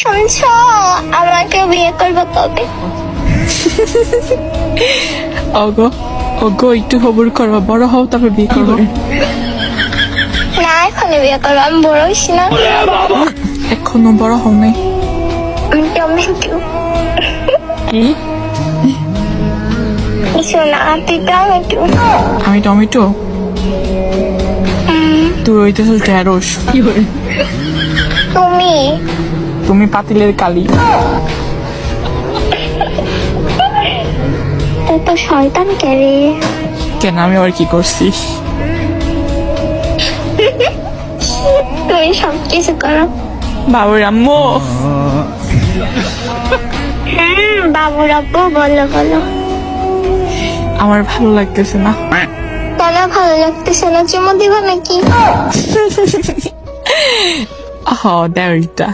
শুনছো, আমাকে বিয়ে করবো কবে? ওগো ওগো একটু খবর করো, বড় হও তারপর বিয়ে করবো। না, এখনই বিয়ে করবো, আমি বড় হইছি না। এখনো বড় হও নাই। আমি টমেটো। কি? কিছু না, তুই টমেটো। আমি টমেটো? তুই হইতেছ ঢেঁড়স। তুমি তুমি পাতিলের কালি। তুই তো শয়তান কে রে? কেন, আমি আবার কি করছি? তুমি সবকিছু করো। বাবুর আম্মু। বাবুর আব্বু, বলো বলো। আমার ভালো লাগতেছে না। কেন ভালো লাগতেছে না? চুমু দিবা নাকি? হ, দেওয়ারটা।